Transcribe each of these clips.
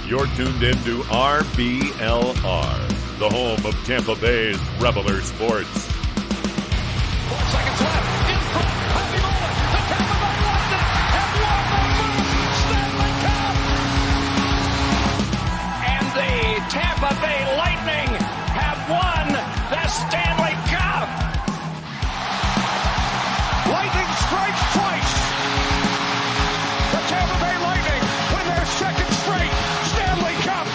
You're tuned into RBLR, the home of Tampa Bay's Reveler Sports. 4 seconds left. In front. Happy moment. The Tampa Bay Lightning have won the first Stanley Cup. And the Tampa Bay Lightning have won the Stanley Cup. Lightning strikes twice. The Tampa Bay Lightning win their second straight Stanley Cup.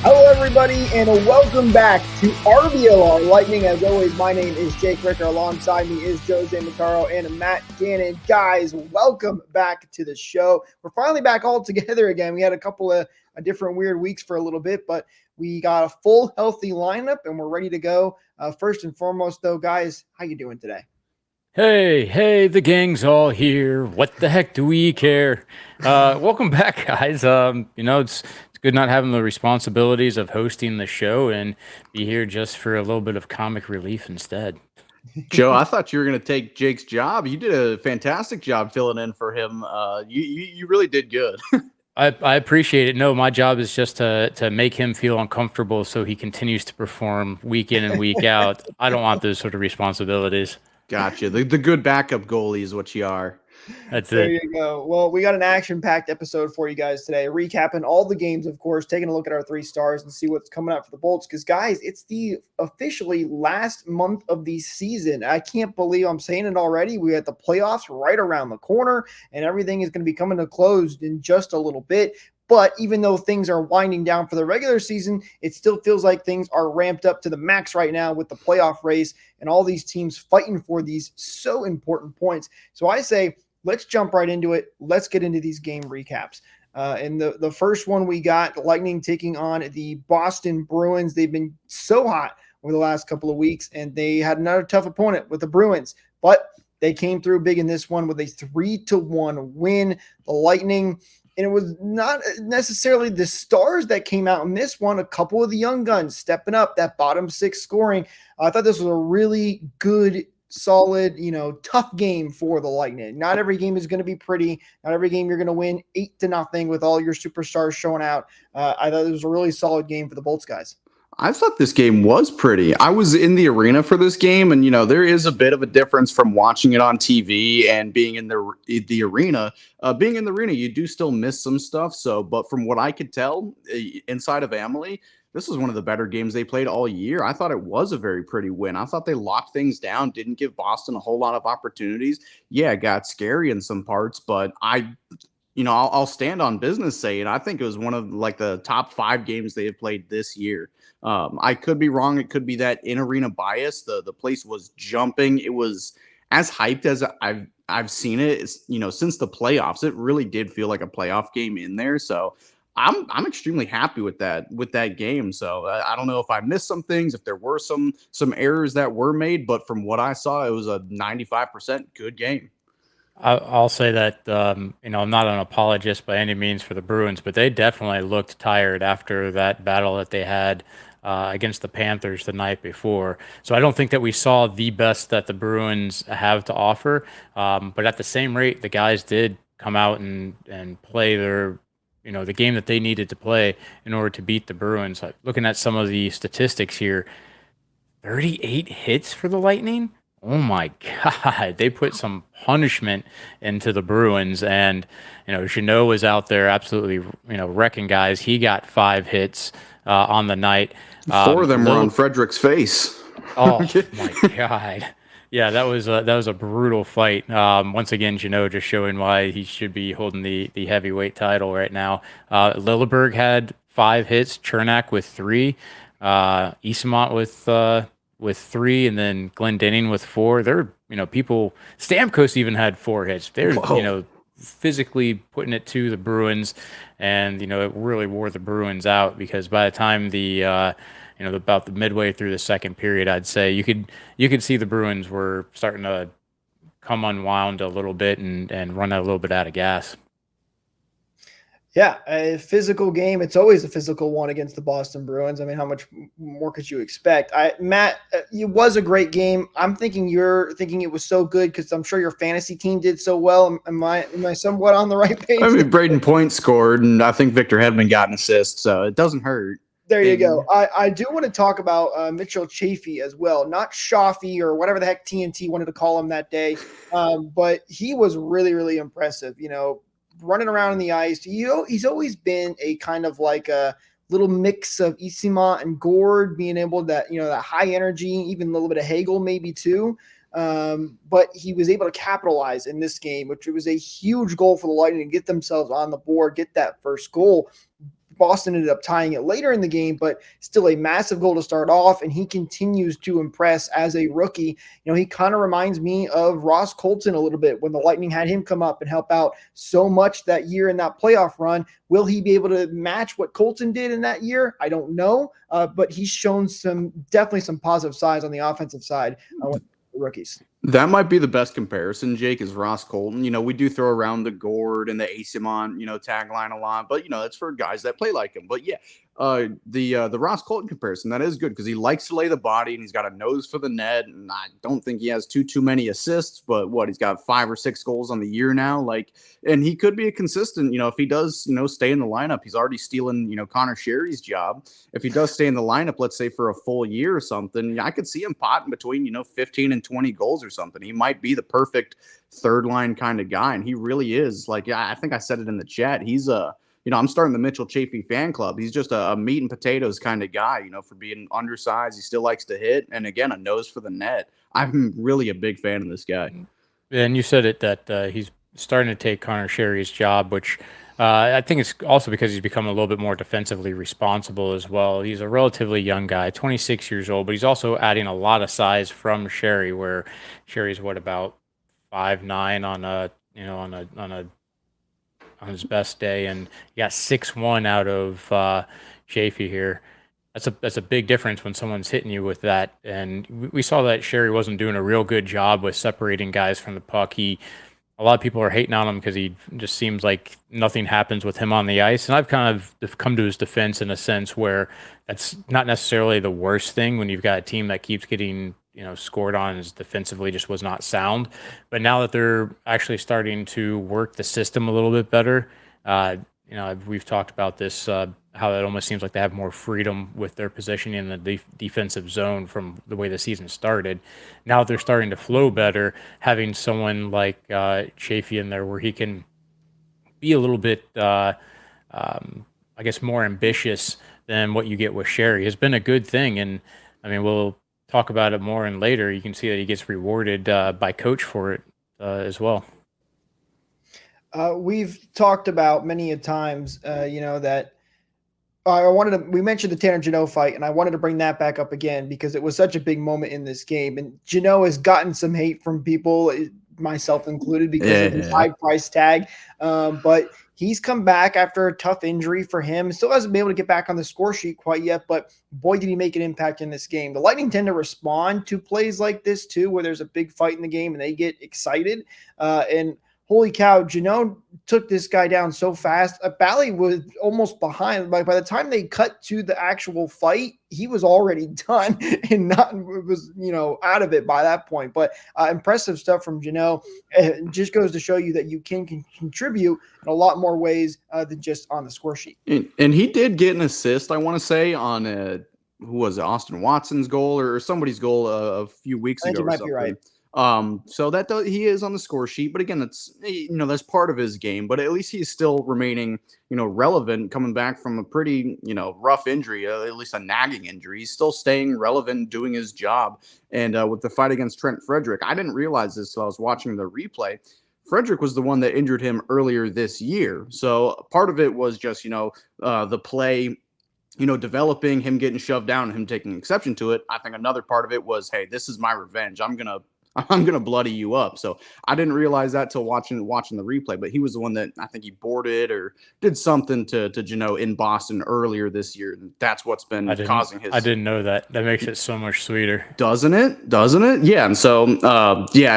Hello, everybody, and welcome back to RBLR Lightning. As always, my name is Jake Ricker. Alongside me is Jose Macaro and Matt Gannon. Guys, welcome back to the show. We're finally back all together again. We had a couple of different weird weeks for a little bit, but we got a full, healthy lineup, and we're ready to go. First and foremost, though, guys, how you doing today? Hey, the gang's all here. What the heck do we care? Welcome back, guys. It's good not having the responsibilities of hosting the show and be here just for a little bit of comic relief instead. Joe, I thought you were going to take Jake's job. You did a fantastic job filling in for him. You really did good. I appreciate it. No, my job is just to make him feel uncomfortable so he continues to perform week in and week out. I don't want those sort of responsibilities. Gotcha. The good backup goalie is what you are. That's There it. you go. Well, we got an action-packed episode for you guys today, recapping all the games, of course, taking a look at our 3 stars and see what's coming up for the Bolts. Because, guys, it's the officially last month of the season. I can't believe I'm saying it already. We got the playoffs right around the corner, and everything is going to be coming to a close in just a little bit. But even though things are winding down for the regular season, it still feels like things are ramped up to the max right now with the playoff race and all these teams fighting for these so important points. So I say, let's jump right into it. Let's get into these game recaps. And the first one we got, the Lightning taking on the Boston Bruins. They've been so hot over the last couple of weeks, and they had another tough opponent with the Bruins. But they came through big in this one with a 3-1 win. The Lightning, and it was not necessarily the stars that came out in this one. A couple of the young guns stepping up, that bottom 6 scoring. I thought this was a really good, solid, tough game for the Lightning. Not every game is going to be pretty. Not every game you're going to win 8-0 with all your superstars showing out. I thought it was a really solid game for the Bolts guys. I thought this game was pretty. I was in the arena for this game, and there is a bit of a difference from watching it on TV and being in the arena. Being in the arena, you do still miss some stuff. But from what I could tell, inside of Amalie, this was one of the better games they played all year. I thought it was a very pretty win. I thought they locked things down, didn't give Boston a whole lot of opportunities. Yeah, it got scary in some parts, but I'll stand on business saying I think it was one of the top 5 games they have played this year. I could be wrong. It could be that in-arena bias. The place was jumping. It was as hyped as I've seen it. Since the playoffs, it really did feel like a playoff game in there. So I'm extremely happy with that game. So I don't know if I missed some things, if there were some errors that were made, but from what I saw, it was a 95% good game. I'll say that, I'm not an apologist by any means for the Bruins, but they definitely looked tired after that battle that they had against the Panthers the night before. So I don't think that we saw the best that the Bruins have to offer. But at the same rate, the guys did come out and play their, the game that they needed to play in order to beat the Bruins. Looking at some of the statistics here, 38 hits for the Lightning. Oh my God, they put some punishment into the Bruins, and Jeannot was out there absolutely wrecking guys. He got 5 hits on the night. 4 of them were on Frederick's face. Oh my God. Yeah, that was a brutal fight. Once again, Jeannot just showing why he should be holding the heavyweight title right now. Lilleberg had 5 hits, Chernak with 3, Isamont with 3, and then Glendening with 4. They're, people, Stamkos even had 4 hits. They're, physically putting it to the Bruins, and, it really wore the Bruins out, because by the time about the midway through the second period, I'd say you could see the Bruins were starting to come unwound a little bit and run a little bit out of gas. Yeah, a physical game. It's always a physical one against the Boston Bruins. I mean, how much more could you expect? Matt, it was a great game. I'm thinking you're thinking it was so good because I'm sure your fantasy team did so well. Am I somewhat on the right page? I mean, Braden Point scored, and I think Victor Hedman got an assist, so it doesn't hurt. There you go. I do want to talk about Mitchell Chafee as well, not Shafi or whatever the heck TNT wanted to call him that day, but he was really, really impressive. Running around in the ice. He's always been a kind of like a little mix of Isima and Gord, being able to, that high energy, even a little bit of Hagel maybe too. But he was able to capitalize in this game, which was a huge goal for the Lightning to get themselves on the board, get that first goal. Boston ended up tying it later in the game, but still a massive goal to start off, and he continues to impress as a rookie. He kind of reminds me of Ross Colton a little bit when the Lightning had him come up and help out so much that year in that playoff run. Will he be able to match what Colton did in that year? I don't know, but he's shown definitely some positive signs on the offensive side with the rookies. That might be the best comparison, Jake, is Ross Colton. We do throw around the Gord and the Asimon, tagline a lot, but it's for guys that play like him. But yeah, the Ross Colton comparison, that is good because he likes to lay the body and he's got a nose for the net. And I don't think he has too many assists, but he's got 5 or 6 goals on the year now. And he could be a consistent, if he does, stay in the lineup. He's already stealing, Connor Sherry's job. If he does stay in the lineup, let's say for a full year or something, I could see him potting between, 15 and 20 goals or something. He might be the perfect third line kind of guy. And he really is. I think I said it in the chat. He's I'm starting the Mitchell Chafee fan club. He's just a meat and potatoes kind of guy, for being undersized. He still likes to hit. And again, a nose for the net. I'm really a big fan of this guy. And you said it that he's starting to take Connor Sherry's job, which I think it's also because he's become a little bit more defensively responsible as well. He's a relatively young guy, 26 years old, but he's also adding a lot of size from Sherry, where Sherry's about 5'9" on his best day, and he got 6'1" out of Chafee here. That's a big difference when someone's hitting you with that. And we saw that Sherry wasn't doing a real good job with separating guys from the puck. A lot of people are hating on him because he just seems like nothing happens with him on the ice. And I've kind of come to his defense in a sense where that's not necessarily the worst thing when you've got a team that keeps getting scored on and defensively just was not sound. But now that they're actually starting to work the system a little bit better, we've talked about this, how it almost seems like they have more freedom with their positioning in the defensive zone from the way the season started. Now they're starting to flow better, having someone like Chafee in there where he can be a little bit, I guess, more ambitious than what you get with Sherry has been a good thing. And I mean, we'll talk about it more and later. You can see that he gets rewarded by coach for it as well. We've talked about many a times, that we mentioned the Tanner Jeannot fight, and I wanted to bring that back up again because it was such a big moment in this game. And Jeannot has gotten some hate from people, myself included, because of the high price tag. But he's come back after a tough injury for him. Still hasn't been able to get back on the score sheet quite yet, but boy, did he make an impact in this game. The Lightning tend to respond to plays like this too, where there's a big fight in the game and they get excited. And holy cow, Jeannot took this guy down so fast. Bally was almost behind. By the time they cut to the actual fight, he was already done and was out of it by that point. But impressive stuff from Jeannot. It just goes to show you that you can contribute in a lot more ways than just on the score sheet. And he did get an assist, I want to say, on who was it, Austin Watson's goal or somebody's goal a few weeks ago. I think you might be right. So he is on the score sheet, but again, it's, that's part of his game, but at least he's still remaining, relevant, coming back from a pretty, rough injury, at least a nagging injury. He's still staying relevant, doing his job. And with the fight against Trent Frederick, I didn't realize this till I was watching the replay. Frederick was the one that injured him earlier this year. So part of it was just, the play, developing, him getting shoved down and him taking exception to it. I think another part of it was, hey, this is my revenge. I'm gonna bloody you up. So I didn't realize that till watching the replay, but he was the one that I think he boarded or did something to Jeannot in Boston earlier this year. And that's what's been causing his. I didn't know that. That makes it so much sweeter. Doesn't it? Yeah. And so,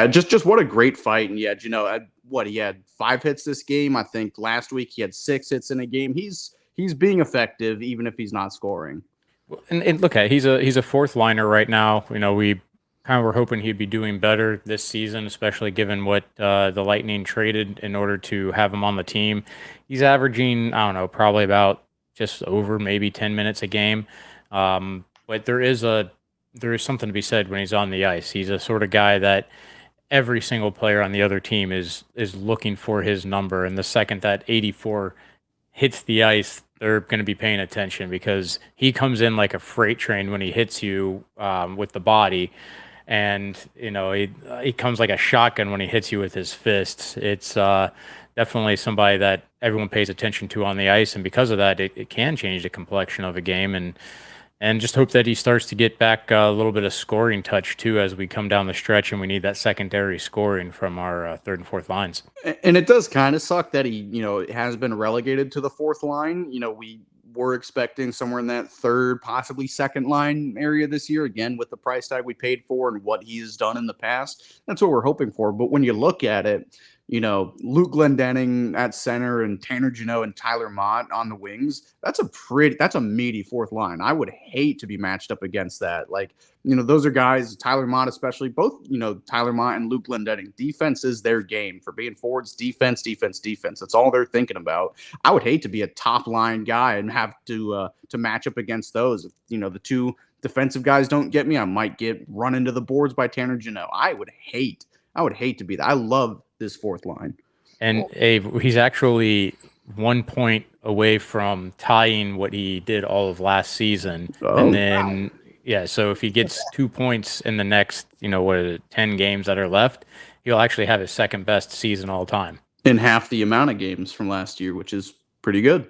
just what a great fight. And yeah, Jeannot, he had 5 hits this game. I think last week he had 6 hits in a game. He's being effective even if he's not scoring. And look at, he's a fourth liner right now. We kind of were hoping he'd be doing better this season, especially given what the Lightning traded in order to have him on the team. He's averaging, I don't know, probably about just over maybe 10 minutes a game. But there is something to be said when he's on the ice. He's a sort of guy that every single player on the other team is looking for his number. And the second that 84 hits the ice, they're going to be paying attention because he comes in like a freight train when he hits you with the body. And, he comes like a shotgun when he hits you with his fists. It's definitely somebody that everyone pays attention to on the ice. And because of that, it can change the complexion of a game. And just hope that he starts to get back a little bit of scoring touch, too, as we come down the stretch and we need that secondary scoring from our third and fourth lines. And it does kind of suck that he, has been relegated to the fourth line. We were expecting somewhere in that third, possibly second line area this year, again, with the price tag we paid for and what he's done in the past. That's what we're hoping for. But when you look at it, Luke Glendening at center and Tanner Jeannot and Tyler Mott on the wings, that's a meaty fourth line. I would hate to be matched up against that. Like, those are guys, Tyler Mott especially, both, Tyler Mott and Luke Glendening. Defense is their game. For being forwards, defense. That's all they're thinking about. I would hate to be a top line guy and have to match up against those. If, the two defensive guys don't get me, I might get run into the boards by Tanner Jeannot. I would hate to be that. I love this fourth line. And he's actually 1 point away from tying what he did all of last season. And then, wow. Yeah, so if he gets 2 points in the next, 10 games that are left, he'll actually have his second best season all time. In half the amount of games from last year, which is pretty good.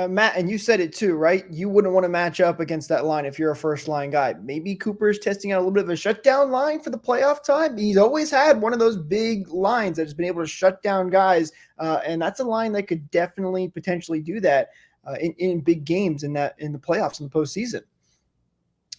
Matt, and you said it too, right? You wouldn't want to match up against that line if you're a first line guy. Maybe Cooper's testing out a little bit of a shutdown line for the playoff time. He's always had one of those big lines that's been able to shut down guys, and that's a line that could definitely potentially do that in big games in the playoffs in the postseason.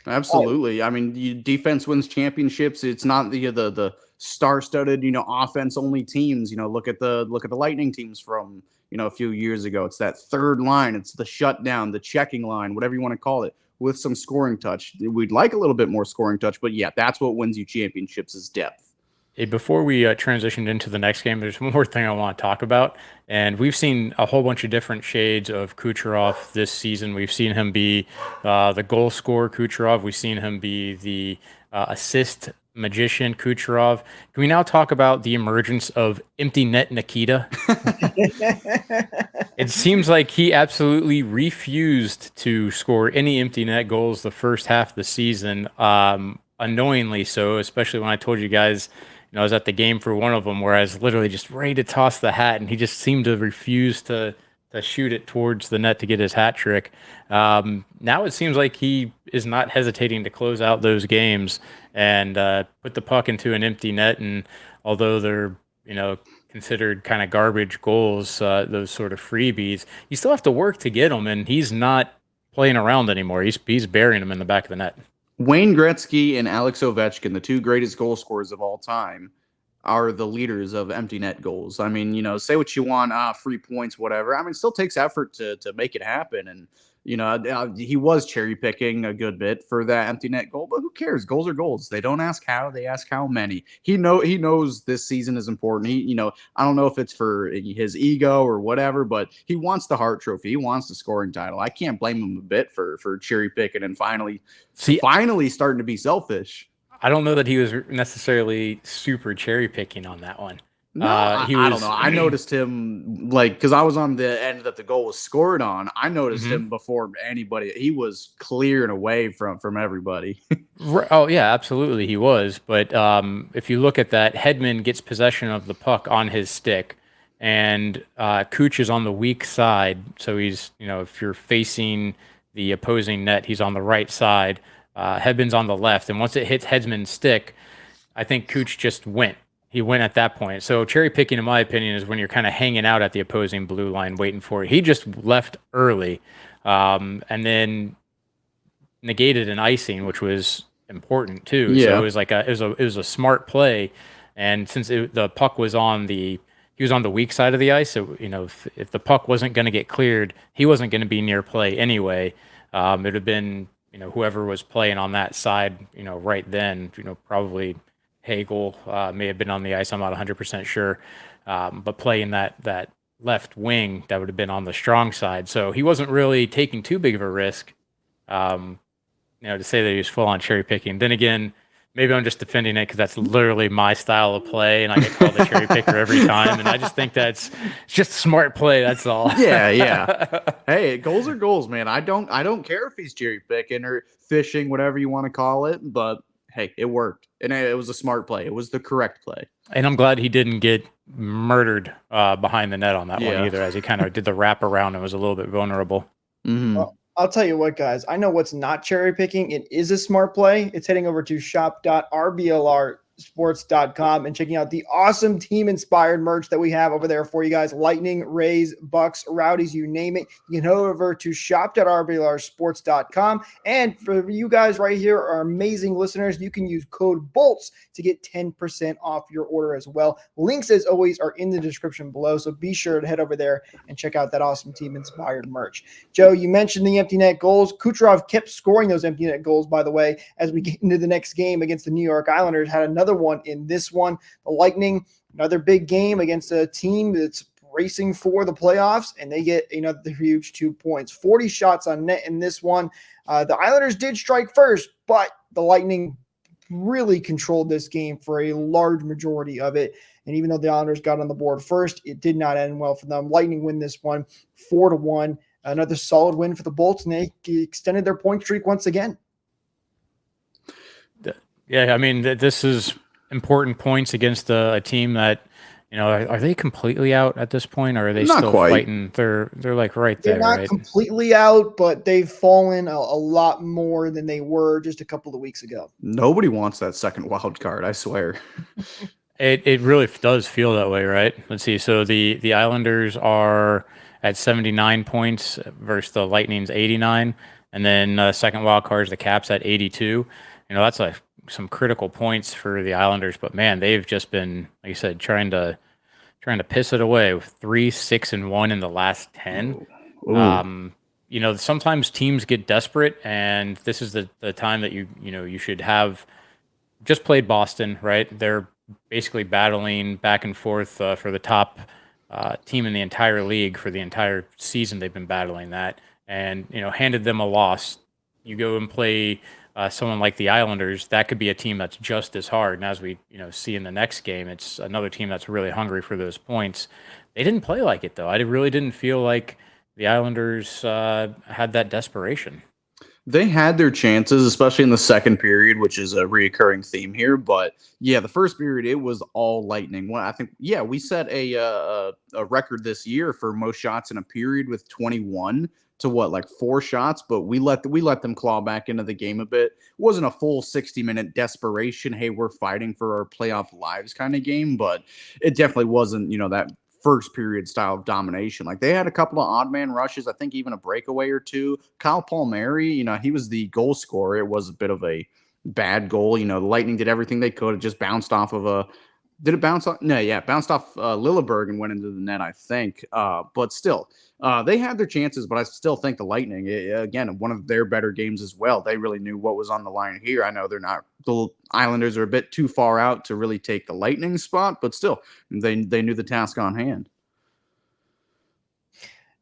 Absolutely. I mean, defense wins championships. It's not the star-studded, offense-only teams. Look at the Lightning teams from a few years ago. It's that third line. It's the shutdown, the checking line, whatever you want to call it, with some scoring touch. We'd like a little bit more scoring touch, but yeah, that's what wins you championships is depth. Hey, before we transitioned into the next game, there's one more thing I want to talk about. And we've seen a whole bunch of different shades of Kucherov this season. We've seen him be the goal scorer Kucherov. We've seen him be the assist magician Kucherov. Can we now talk about the emergence of empty net Nikita? It seems like he absolutely refused to score any empty net goals the first half of the season, unknowingly so, especially when I told you guys, I was at the game for one of them where I was literally just ready to toss the hat, and he just seemed to refuse to shoot it towards the net to get his hat trick. Now it seems like he is not hesitating to close out those games and put the puck into an empty net. And although they're, considered kind of garbage goals, those sort of freebies, you still have to work to get them, and he's not playing around anymore. He's burying them in the back of the net. Wayne Gretzky and Alex Ovechkin, the two greatest goal scorers of all time, are the leaders of empty net goals. I mean, say what you want, free points, whatever. I mean, it still takes effort to make it happen. And, he was cherry picking a good bit for that empty net goal, but who cares? Goals are goals. They don't ask how, they ask how many. He knows this season is important. I don't know if it's for his ego or whatever, but he wants the Hart Trophy. He wants the scoring title. I can't blame him a bit for cherry picking and finally starting to be selfish. I don't know that he was necessarily super cherry picking on that one. No, I don't know. I noticed him because I was on the end that the goal was scored on. I noticed him before anybody. He was clearing away from everybody. Oh yeah, absolutely he was. But if you look at that, Hedman gets possession of the puck on his stick, and Cooch is on the weak side. So he's if you're facing the opposing net, he's on the right side. Hedman's on the left, and once it hits Hedman's stick, I think Cooch just went. He went at that point. So cherry picking, in my opinion, is when you're kind of hanging out at the opposing blue line waiting for it. He just left early, and then negated an icing, which was important too. Yeah. So it was like it was a smart play, And since the puck was he was on the weak side of the ice, so if the puck wasn't going to get cleared, he wasn't going to be near play anyway. It would have been whoever was playing on that side, right then, probably Hagel may have been on the ice. I'm not 100% sure, but playing that left wing, that would have been on the strong side. So he wasn't really taking too big of a risk, to say that he was full on cherry picking. Then again, maybe I'm just defending it because that's literally my style of play, and I get called a cherry picker every time. And I just think it's just smart play. That's all. Yeah. Hey, goals are goals, man. I don't care if he's cherry picking or fishing, whatever you want to call it. But hey, it worked, and it was a smart play. It was the correct play. And I'm glad he didn't get murdered behind the net on that one either, as he kind of did the wrap around and was a little bit vulnerable. Mm-hmm. Well, I'll tell you what, guys. I know what's not cherry picking. It is a smart play. It's heading over to shop.rblrsports.com and checking out the awesome team-inspired merch that we have over there for you guys. Lightning, Rays, Bucks, Rowdies, you name it. You can head over to shop.rblrsports.com. And for you guys right here, our amazing listeners, you can use code BOLTS to get 10% off your order as well. Links, as always, are in the description below, so be sure to head over there and check out that awesome team-inspired merch. Joe, you mentioned the empty net goals. Kucherov kept scoring those empty net goals, by the way, as we get into the next game against the New York Islanders. Had another one in this one. The Lightning, another big game against a team that's racing for the playoffs, and they get another huge 2 points. 40 shots on net in this one. The Islanders did strike first, but the Lightning really controlled this game for a large majority of it. And even though the Islanders got on the board first, it did not end well for them. Lightning win this one 4-1. Another solid win for the Bolts, and they extended their point streak once again. Yeah, I mean, this is important points against a team that, are they completely out at this point, or are they Not still quite. fighting? They're like right there, They're not right? completely out, but they've fallen a lot more than they were just a couple of weeks ago. Nobody wants that second wild card, I swear. It really does feel that way, right? Let's see. So the Islanders are at 79 points versus the Lightning's 89, and then second wild card is the Caps at 82. That's some critical points for the Islanders, but man, they've just been, like you said, trying to piss it away with 3-6-1 in the last 10. Ooh. Sometimes teams get desperate, and this is the time that you should have just played Boston, right? They're basically battling back and forth for the top team in the entire league for the entire season. They've been battling that, and handed them a loss. You go and play someone like the Islanders, that could be a team that's just as hard. And as we see in the next game, it's another team that's really hungry for those points. They didn't play like it, though. I really didn't feel like the Islanders had that desperation. They had their chances, especially in the second period, which is a reoccurring theme here. But yeah, the first period, it was all Lightning. Well, I think, we set a record this year for most shots in a period with 21 to 4 shots, but we let them claw back into the game a bit. It wasn't a full 60-minute desperation, hey, we're fighting for our playoff lives kind of game, but it definitely wasn't, that first period style of domination. Like, they had a couple of odd man rushes, I think even a breakaway or two. Kyle Palmieri, he was the goal scorer. It was a bit of a bad goal. The Lightning did everything they could. It just bounced off of did it bounce off? No, yeah, bounced off Lilleberg and went into the net, I think. But still, they had their chances, but I still think the Lightning, again, one of their better games as well. They really knew what was on the line here. I know the Islanders are a bit too far out to really take the Lightning spot, but still, they knew the task on hand.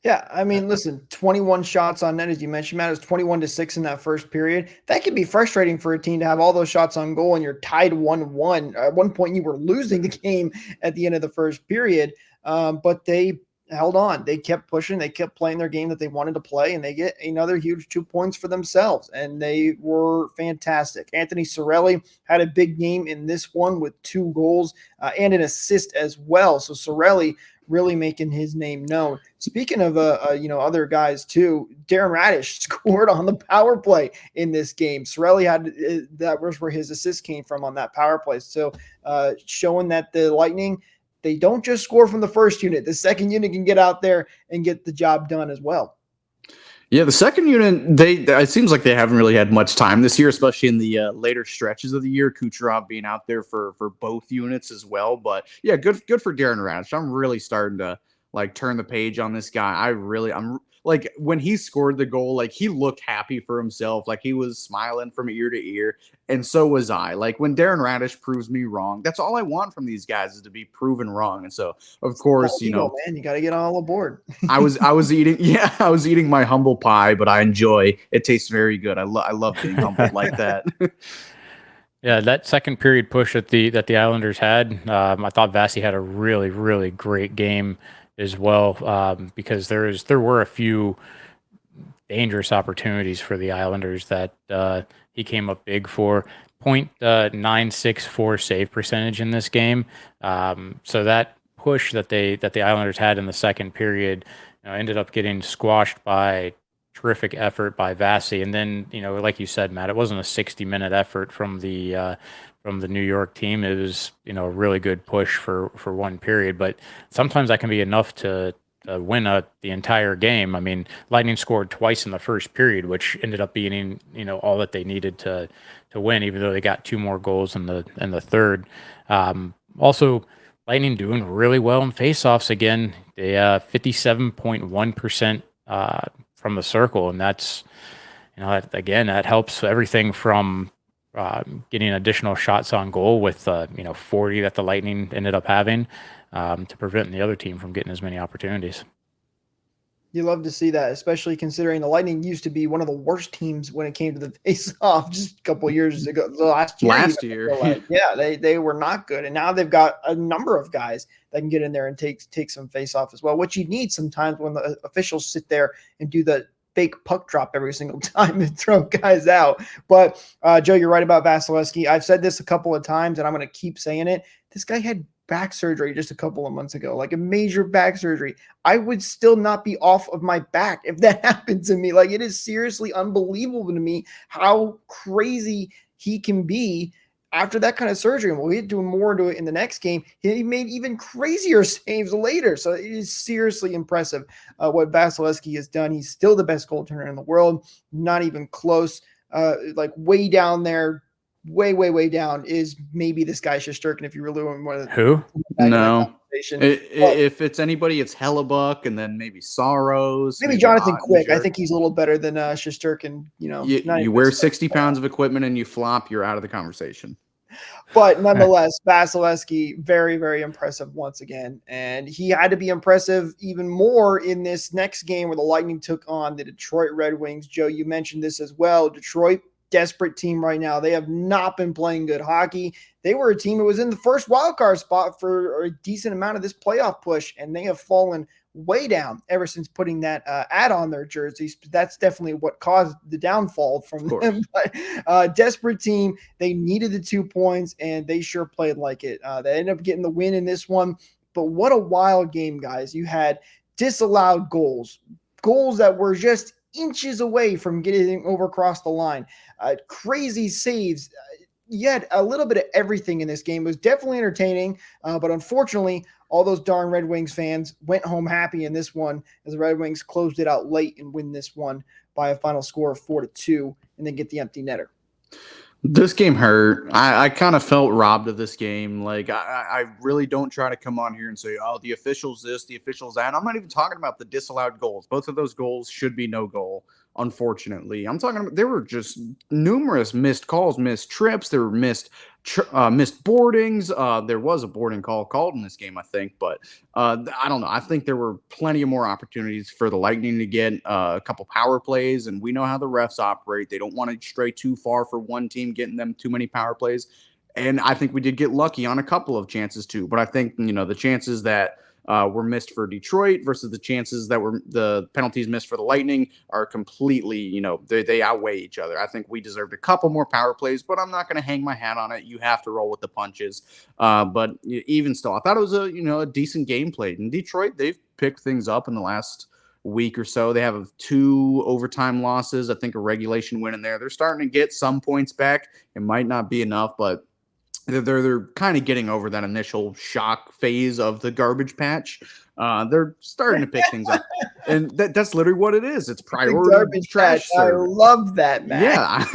Yeah, I mean, listen, 21 shots on net, as you mentioned, Matt, it was 21-6 in that first period. That can be frustrating for a team to have all those shots on goal and you're tied 1-1. At one point, you were losing the game at the end of the first period, but they held on. They kept pushing. They kept playing their game that they wanted to play, and they get another huge 2 points for themselves, and they were fantastic. Anthony Cirelli had a big game in this one with 2 goals and an assist as well. So Cirelli really making his name known. Speaking of other guys too, Darren Radish scored on the power play in this game. Cirelli had that was where his assist came from on that power play. So showing that the Lightning, they don't just score from the first unit. The second unit can get out there and get the job done as well. Yeah, the second unit, it seems like they haven't really had much time this year, especially in the later stretches of the year. Kucherov being out there for both units as well. But yeah, good for Darren Radish. I'm really starting to like turn the page on this guy. I'm like when he scored the goal, like he looked happy for himself, like he was smiling from ear to ear, and so was I. Like when Darren Radish proves me wrong, that's all I want from these guys is to be proven wrong. And so, of course, Bald Eagle, man, you got to get all aboard. I was eating I was eating my humble pie, but I enjoy it. Tastes very good. I love being humbled like that. Yeah, that second period push that the Islanders had, I thought Vasy had a really, really great game as well, because there were a few dangerous opportunities for the Islanders that he came up big for. .964 save percentage in this game. So that push that the Islanders had in the second period, ended up getting squashed by terrific effort by Vasy. And then, like you said, Matt, it wasn't a 60-minute effort from the New York team. It was, a really good push for one period. But sometimes that can be enough to win the entire game. I mean, Lightning scored twice in the first period, which ended up being, all that they needed to win, even though they got 2 more goals in the third. Also, Lightning doing really well in faceoffs again. They 57.1% from the circle, and that's, again, that helps everything from getting additional shots on goal with 40 that the Lightning ended up having, to prevent the other team from getting as many opportunities. You love to see that, especially considering the Lightning used to be one of the worst teams when it came to the face-off just a couple years ago. Last year, yeah, they were not good, and now they've got a number of guys that can get in there and take some face-off as well. What you need sometimes when the officials sit there and do the fake puck drop every single time and throw guys out. But Joe, you're right about Vasilevsky. I've said this a couple of times, and I'm going to keep saying it. This guy had back surgery just a couple of months ago, like a major back surgery. I would still not be off of my back if that happened to me. Like, it is seriously unbelievable to me how crazy he can be after that kind of surgery. And we'll get to more into it in the next game. He made even crazier saves later. So it is seriously impressive what Vasilevsky has done. He's still the best goaltender in the world, not even close. Like way down there, way down is maybe this guy Shesterkin, if you really want to. Who? No. If it's anybody, it's Hellebuck, and then maybe Soros. Maybe Jonathan Quick. I think he's a little better than Shesterkin. You wear 60 pounds of equipment and you flop, you're out of the conversation. But nonetheless, Vasilevsky, very, very impressive once again. And he had to be impressive even more in this next game where the Lightning took on the Detroit Red Wings. Joe, you mentioned this as well. Detroit, desperate team right now. They have not been playing good hockey. They were a team that was in the first wildcard spot for a decent amount of this playoff push, and they have fallen way down ever since putting that ad on their jerseys. That's definitely what caused the downfall from them. But desperate team. They needed the 2 points, and they sure played like it. They ended up getting the win in this one. But what a wild game, guys. You had disallowed goals that were just inches away from getting over across the line. Crazy saves. Yet a little bit of everything in this game. It was definitely entertaining, but unfortunately, all those darn Red Wings fans went home happy in this one as the Red Wings closed it out late and win this one by a final score of 4-2 and then get the empty netter. This game hurt. I kind of felt robbed of this game. Like, I really don't try to come on here and say, oh, the officials this, the officials that. I'm not even talking about the disallowed goals. Both of those goals should be no goal, unfortunately. I'm talking about there were just numerous missed calls, missed trips. There were missed boardings. There was a boarding call called in this game, I think. But I don't know. I think there were plenty of more opportunities for the Lightning to get a couple power plays. And we know how the refs operate. They don't want to stray too far for one team getting them too many power plays. And I think we did get lucky on a couple of chances too. But I think, the chances that were missed for Detroit versus the chances that were the penalties missed for the Lightning are completely, they outweigh each other. I think we deserved a couple more power plays, but I'm not going to hang my hat on it. You have to roll with the punches. But even still, I thought it was a decent game played. In Detroit, they've picked things up in the last week or so. They have 2 overtime losses. I think a regulation win in there. They're starting to get some points back. It might not be enough, but they're kind of getting over that initial shock phase of the garbage patch. They're starting to pick things up, and that's literally what it is. It's The priority garbage patch. trash I service. love that, man. Yeah,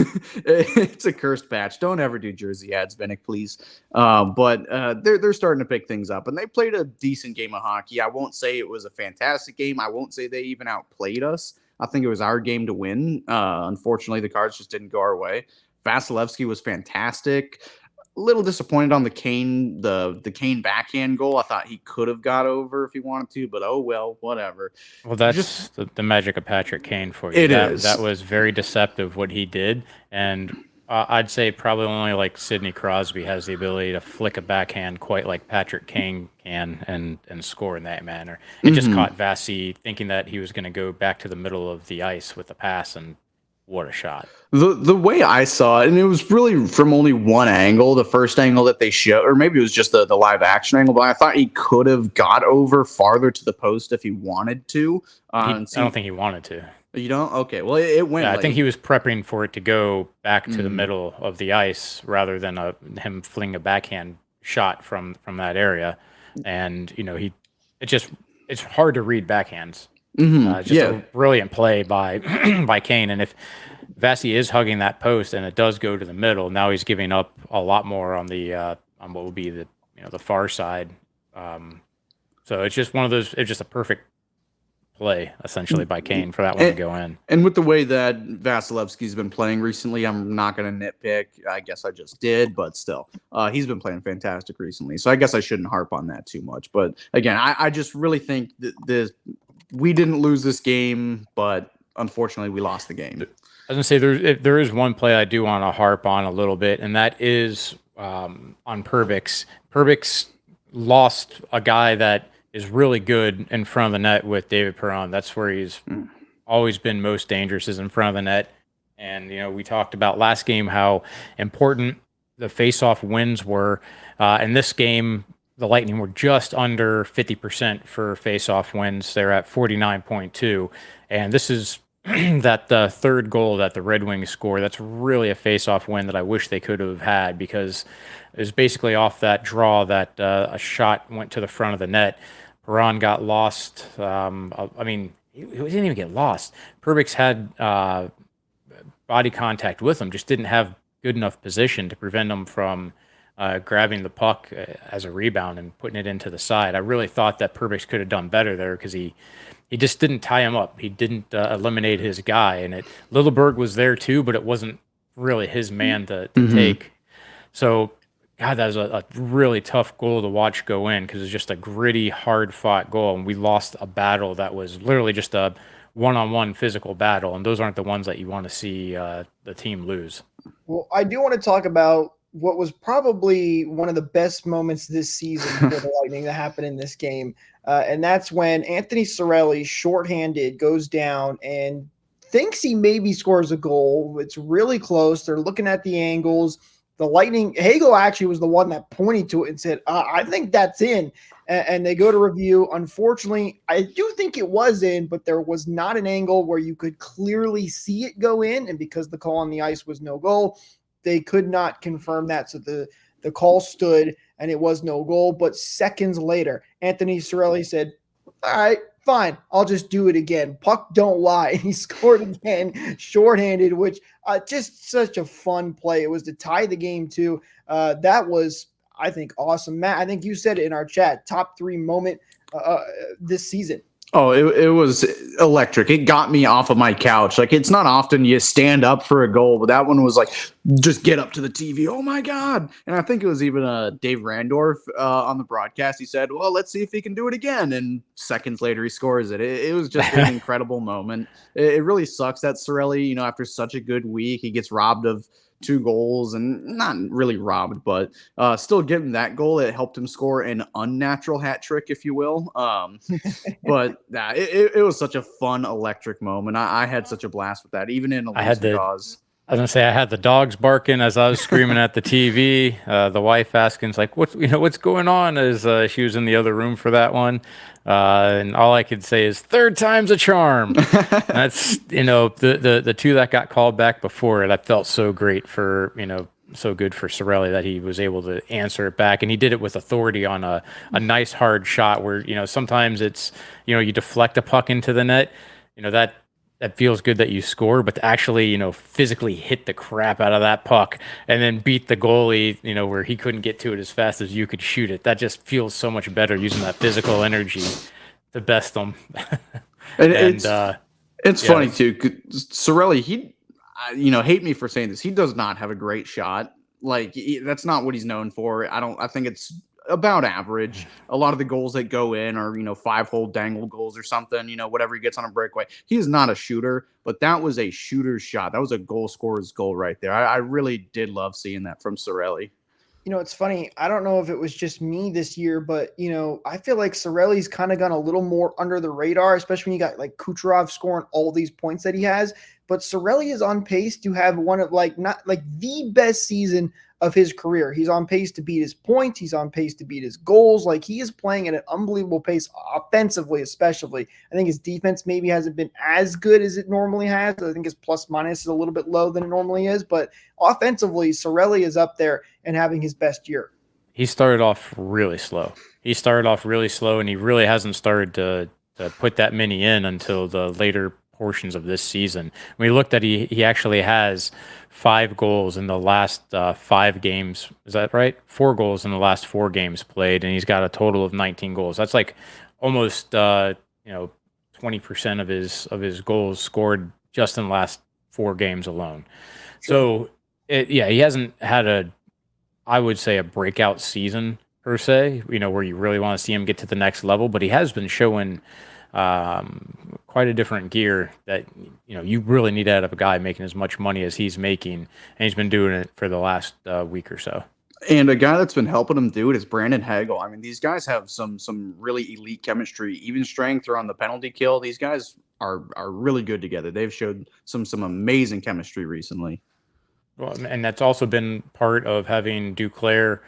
it's a cursed patch. Don't ever do jersey ads, Vinnick, please. But they're starting to pick things up, and they played a decent game of hockey. I won't say it was a fantastic game. I won't say they even outplayed us. I think it was our game to win. Unfortunately, the cards just didn't go our way. Vasilevsky was fantastic. A little disappointed on the Kane backhand goal. I thought he could have got over if he wanted to, but oh well, whatever. Well, that's the magic of Patrick Kane for you. It that, is. That was very deceptive what he did, and I'd say probably only like Sidney Crosby has the ability to flick a backhand quite like Patrick Kane can and score in that manner. It just caught Vasy thinking that he was going to go back to the middle of the ice with the pass, and what a shot. The way I saw it, and it was really from only one angle, the first angle that they showed, or maybe it was just the live action angle, but I thought he could have got over farther to the post if he wanted to. I don't think he wanted to. You don't? Okay. Well, it went. Yeah, like, I think he was prepping for it to go back to the middle of the ice rather than him fling a backhand shot from that area. And it's hard to read backhands. Just a brilliant play by by Kane. And if Vasy is hugging that post and it does go to the middle, now he's giving up a lot more on the on what would be the far side. So it's just one of those. It's just a perfect play essentially by Kane for that one to go in. And with the way that Vasilevsky's been playing recently, I'm not going to nitpick. I guess I just did, but still, he's been playing fantastic recently. So I guess I shouldn't harp on that too much. But again, I just really think that we didn't lose this game, but unfortunately we lost the game. I was going to say there is one play I do want to harp on a little bit, and that is on Perbix. Perbix lost a guy that is really good in front of the net with David Perron. That's where he's always been most dangerous, is in front of the net. And, we talked about last game how important the face-off wins were. In this game, the Lightning were just under 50% for face-off wins. They're at 49.2. And this is that third goal that the Red Wings score. That's really a face-off win that I wish they could have had, because it was basically off that draw that a shot went to the front of the net. Perron got lost. He didn't even get lost. Perbix had body contact with him, just didn't have good enough position to prevent him from grabbing the puck as a rebound and putting it into the side. I really thought that Perbix could have done better there, because he just didn't tie him up. He didn't eliminate his guy. And Lilleberg was there too, but it wasn't really his man to take. So, God, that was a really tough goal to watch go in, because it was just a gritty, hard-fought goal, and we lost a battle that was literally just a one-on-one physical battle, and those aren't the ones that you want to see the team lose. Well, I do want to talk about what was probably one of the best moments this season for the Lightning that happened in this game, and that's when Anthony Cirelli, shorthanded, goes down and thinks he maybe scores a goal. It's really close. They're looking at the angles. The Lightning, Hagel actually was the one that pointed to it and said, I think that's in. And they go to review. Unfortunately, I do think it was in, but there was not an angle where you could clearly see it go in. And because the call on the ice was no goal, they could not confirm that. So the call stood and it was no goal. But seconds later, Anthony Cirelli said, all right, fine, I'll just do it again. Puck don't lie. And he scored again, shorthanded, which just such a fun play. It was to tie the game too. That was, I think, awesome. Matt, I think you said it in our chat, top 3 moment this season. Oh, it was electric. It got me off of my couch. Like, it's not often you stand up for a goal, but that one was like, just get up to the TV. Oh my God. And I think it was even Dave Randorf on the broadcast. He said, well, let's see if he can do it again. And seconds later, he scores it. It was just an incredible moment. It really sucks that Cirelli, after such a good week, he gets robbed of 2 goals, and not really robbed, but still getting that goal. It helped him score an unnatural hat trick, if you will. But it was such a fun, electric moment. I had such a blast with that, even in a losing cause. I was gonna say, I had the dogs barking as I was screaming at the TV. The wife asking, like, what's going on? As she was in the other room for that one, and all I could say is, third time's a charm. That's the 2 that got called back before it. I felt so great for so good for Cirelli that he was able to answer it back, and he did it with authority on a nice hard shot where, sometimes it's, you deflect a puck into the net, that feels good that you score, but to actually, physically hit the crap out of that puck and then beat the goalie, where he couldn't get to it as fast as you could shoot it. That just feels so much better using that physical energy to best them. And it's yeah, funny too. Cirelli, hate me for saying this. He does not have a great shot. Like that's not what he's known for. I think it's about average. A lot of the goals that go in are, 5-hole dangle goals or something, whatever he gets on a breakaway. He is not a shooter, but that was a shooter's shot. That was a goal scorer's goal right there. I really did love seeing that from Cirelli. It's funny. I don't know if it was just me this year, but, I feel like Cirelli's kind of gone a little more under the radar, especially when you got like Kucherov scoring all these points that he has. But Cirelli is on pace to have one of not the best season of his career. He's on pace to beat his points. He's on pace to beat his goals. Like he is playing at an unbelievable pace offensively, especially. I think his defense maybe hasn't been as good as it normally has. I think his plus minus is a little bit low than it normally is, but offensively, Cirelli is up there and having his best year. He started off really slow. And he really hasn't started to put that many in until the later portions of this season. We looked at he actually has 5 goals in the last 5 games. Is that right? 4 goals in the last 4 games played, and he's got a total of 19 goals. That's like almost 20% of his goals scored just in the last 4 games alone. Sure. So he hasn't had I would say a breakout season per se, where you really want to see him get to the next level, but he has been showing quite a different gear that, you really need out of a guy making as much money as he's making, and he's been doing it for the last week or so. And a guy that's been helping him do it is Brandon Hagel. I mean, these guys have some really elite chemistry, even strength or on the penalty kill. These guys are really good together. They've showed some amazing chemistry recently. Well, and that's also been part of having Duclair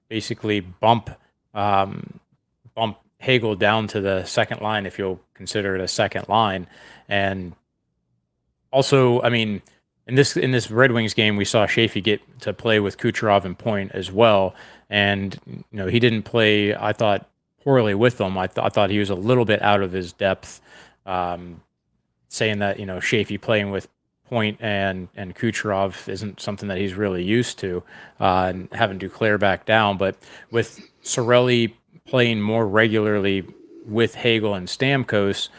basically bump Hagel down to the second line, if you'll consider it a second line. And also, I mean, in this Red Wings game, we saw Shafey get to play with Kucherov and point as well. And, he didn't play, I thought, poorly with them. I thought he was a little bit out of his depth, saying that, Shafey playing with Point and Kucherov isn't something that he's really used to, and having Duclair back down. But with Cirelli playing more regularly with Hagel and Stamkos,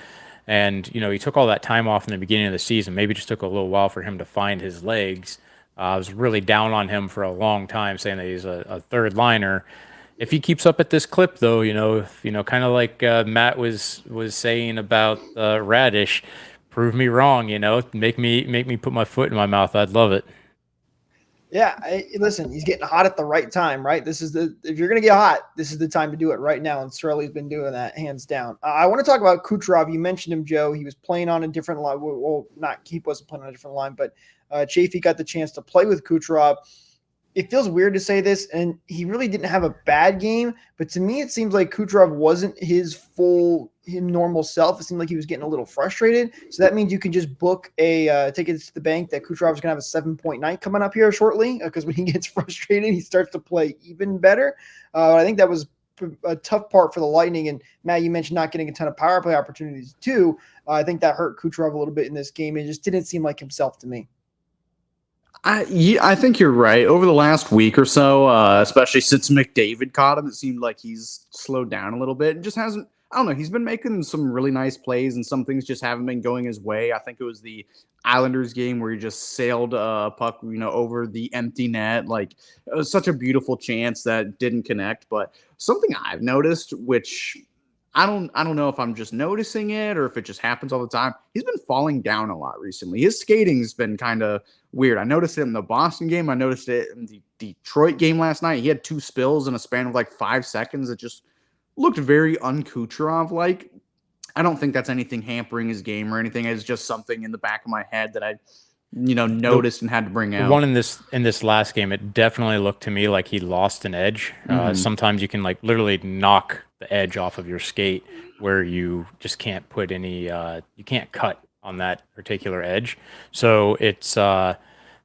and he took all that time off in the beginning of the season. Maybe it just took a little while for him to find his legs. I was really down on him for a long time, saying that he's a third liner. If he keeps up at this clip, though, kind of like Matt was saying about Radish. Prove me wrong, make me put my foot in my mouth. I'd love it. Yeah, listen, he's getting hot at the right time, right? If you're going to get hot, this is the time to do it right now. And Cirelli's been doing that hands down. I want to talk about Kucherov. You mentioned him, Joe. He was playing on a different line. Well, he wasn't playing on a different line, but Chafee got the chance to play with Kucherov. It feels weird to say this, and he really didn't have a bad game, but to me, it seems like Kucherov wasn't his normal self. It seemed like he was getting a little frustrated. So that means you can just book a ticket to the bank that Kucherov is going to have a 7-point night coming up here shortly, because when he gets frustrated, he starts to play even better. I think that was a tough part for the Lightning. And Matt, you mentioned not getting a ton of power play opportunities too. I think that hurt Kucherov a little bit in this game. It just didn't seem like himself to me. I think you're right. Over the last week or so, especially since McDavid caught him, it seemed like he's slowed down a little bit and just hasn't. I don't know. He's been making some really nice plays, and some things just haven't been going his way. I think it was the Islanders game where he just sailed a puck, over the empty net. Like, it was such a beautiful chance that didn't connect. But something I've noticed, which I don't know if I'm just noticing it or if it just happens all the time. He's been falling down a lot recently. His skating's been kind of weird. I noticed it in the Boston game. I noticed it in the Detroit game last night. He had 2 spills in a span of like 5 seconds. It just looked very un-Kucherov-like. I don't think that's anything hampering his game or anything. It's just something in the back of my head that I noticed and had to bring out. One in this last game, it definitely looked to me like he lost an edge. Sometimes you can literally knock the edge off of your skate where you just can't put any you can't cut on that particular edge. So it's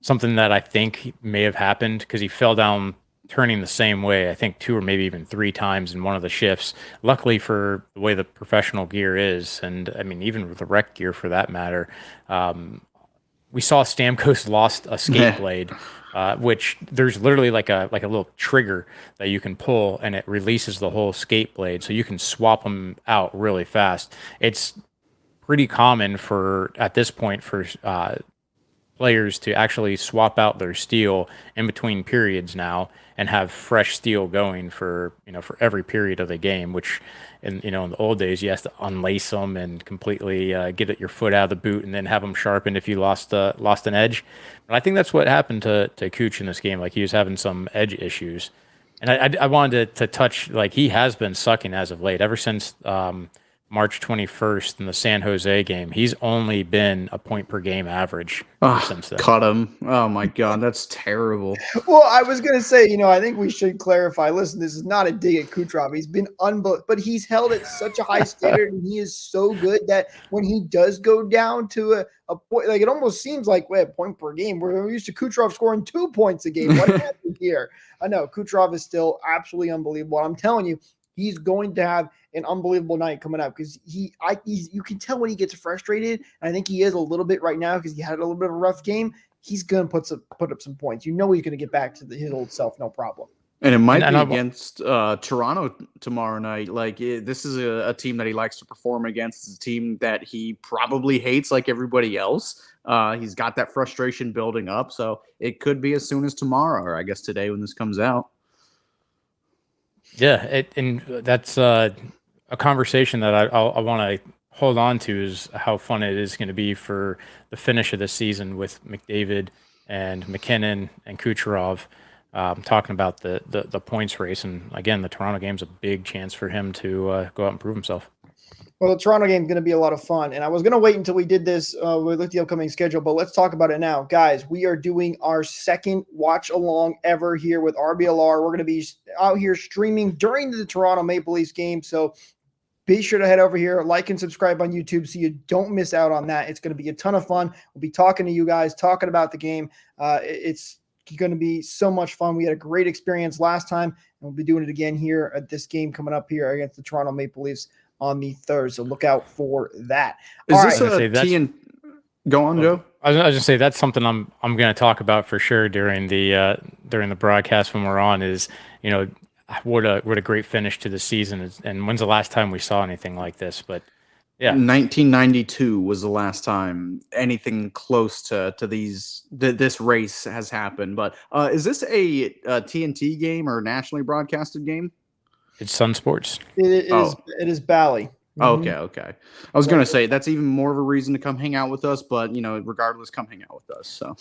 something that I think may have happened because he fell down turning the same way, I think 2 or maybe even 3 times in one of the shifts. Luckily for the way the professional gear is, and I mean, even with the rec gear for that matter, we saw Stamkos lost a skate blade, which there's literally like a little trigger that you can pull and it releases the whole skate blade. So you can swap them out really fast. It's pretty common for, at this point, for players to actually swap out their steel in between periods now and have fresh steel going for for every period of the game, which in in the old days you have to unlace them and completely get your foot out of the boot and then have them sharpened if you lost an edge. But I think that's what happened to Cooch in this game. Like, he was having some edge issues, and I wanted to touch, like, he has been sucking as of late ever since March 21st in the San Jose game. He's only been a point per game average since then. Cut him. Oh my God, that's terrible. Well, I was going to say, I think we should clarify. Listen, this is not a dig at Kucherov. He's been unbelievable, but he's held at such a high standard, and he is so good that when he does go down to a point, like, it almost seems like a point per game. We're used to Kucherov scoring 2 points a game. What happened here? I know Kucherov is still absolutely unbelievable. I'm telling you, he's going to have an unbelievable night coming up because you can tell when he gets frustrated. And I think he is a little bit right now because he had a little bit of a rough game. He's going to put up some points. He's going to get back to his old self, no problem. And it might be against Toronto tomorrow night. Like, this is a team that he likes to perform against. It's a team that he probably hates like everybody else. He's got that frustration building up. So it could be as soon as tomorrow, or I guess today when this comes out. Yeah, and that's a conversation that I want to hold on to, is how fun it is going to be for the finish of the season with McDavid and McKinnon and Kucherov talking about the points race. And again, the Toronto game's a big chance for him to go out and prove himself. Well, the Toronto game is going to be a lot of fun, and I was going to wait until we did this. We looked at the upcoming schedule, but let's talk about it now. Guys, we are doing our second watch-along ever here with RBLR. We're going to be out here streaming during the Toronto Maple Leafs game, so be sure to head over here, like and subscribe on YouTube so you don't miss out on that. It's going to be a ton of fun. We'll be talking to you guys, talking about the game. It's going to be so much fun. We had a great experience last time, and we'll be doing it again here at this game coming up here against the Toronto Maple Leafs on the 3rd, so look out for that. Is this a TNT? Go on, Joe. I was going to say that's something I'm going to talk about for sure during the broadcast when we're on. Is what a great finish to the season, and when's the last time we saw anything like this? But yeah, 1992 was the last time anything close to this race has happened. But is this a TNT game or nationally broadcasted game? It's Sun Sports. It is Bally. Okay. I was going to say that's even more of a reason to come hang out with us, but regardless, come hang out with us. So,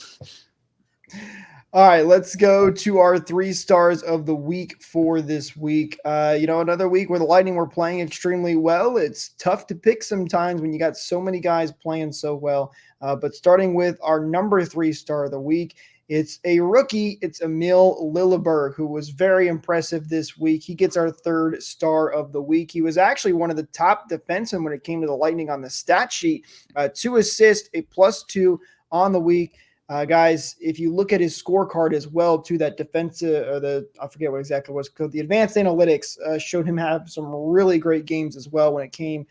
all right, let's go to our 3 stars of the week for this week. Another week where the Lightning were playing extremely well. It's tough to pick sometimes when you got so many guys playing so well. But starting with our number 3 star of the week, it's a rookie. It's Emil Lilleberg, who was very impressive this week. He gets our 3rd star of the week. He was actually one of the top defensemen when it came to the Lightning on the stat sheet. 2 assists, a +2 on the week. Guys, if you look at his scorecard as well, to that defensive, or I forget what exactly it was called, the advanced analytics showed him have some really great games as well when it came